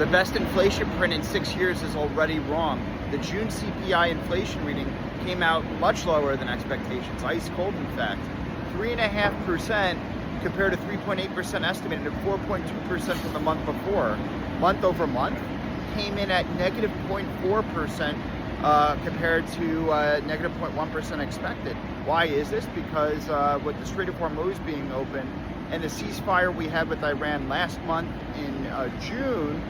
The best inflation print in 6 years is already wrong. The June CPI inflation reading came out much lower than expectations, ice cold in fact. 3.5% compared to 3.8% estimated and 4.2% from the month before. Month over month came in at negative 0.4% compared to negative 0.1% expected. Why is this? Because with the Strait of Hormuz being open and the ceasefire we had with Iran last month in June,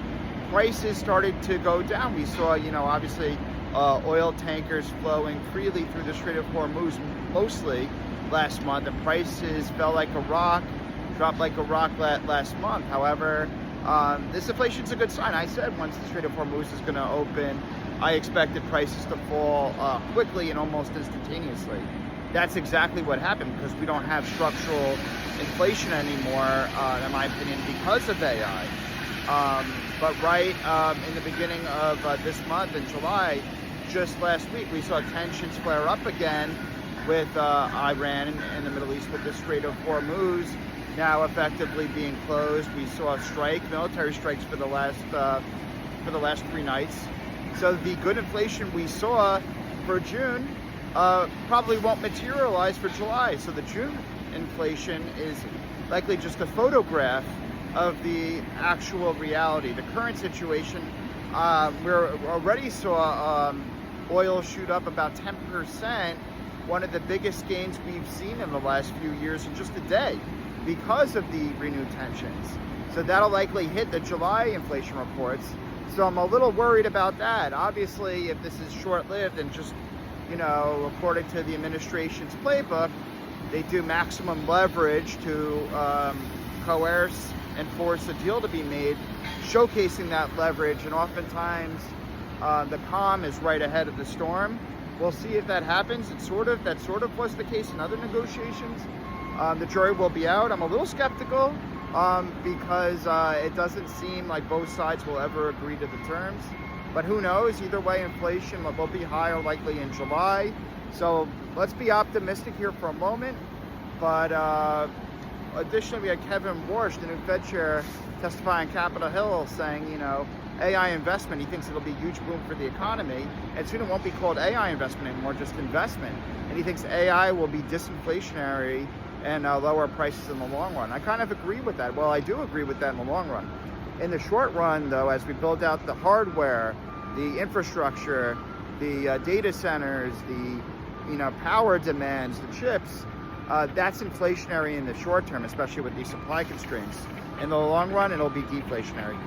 prices started to go down. We saw, obviously oil tankers flowing freely through the Strait of Hormuz mostly last month, and prices fell like a rock, dropped like a rock last month. However, this inflation's a good sign. I said once the Strait of Hormuz is going to open, I expected prices to fall quickly and almost instantaneously. That's exactly what happened, because we don't have structural inflation anymore, in my opinion, because of AI. But right in the beginning of this month, in July, just last week, we saw tensions flare up again with Iran and the Middle East, with the Strait of Hormuz now effectively being closed. We saw a strike, military strikes for the last 3 nights. So the good inflation we saw for June probably won't materialize for July. So the June inflation is likely just a photograph of the actual reality. The current situation, we already saw oil shoot up about 10%, one of the biggest gains we've seen in the last few years in just a day, because of the renewed tensions. So that'll likely hit the July inflation reports. So I'm a little worried about that. Obviously, if this is short-lived and just, according to the administration's playbook, they do maximum leverage to coerce and force a deal to be made, showcasing that leverage, and oftentimes the calm is right ahead of the storm. We'll see if that happens. That sort of was the case in other negotiations. The jury will be out. I'm a little skeptical because it doesn't seem like both sides will ever agree to the terms. But who knows? Either way, inflation will be higher likely in July. So let's be optimistic here for a moment. But additionally, we had Kevin Warsh, the new Fed chair, testifying on Capitol Hill, saying, AI investment, he thinks it'll be a huge boom for the economy, and soon it won't be called AI investment anymore, just investment. And he thinks AI will be disinflationary and lower prices in the long run. I kind of agree with that. Well, I do agree with that in the long run. In the short run, though, as we build out the hardware, the infrastructure, the data centers, the power demands, the chips, that's inflationary in the short term, especially with these supply constraints. In the long run, it'll be deflationary.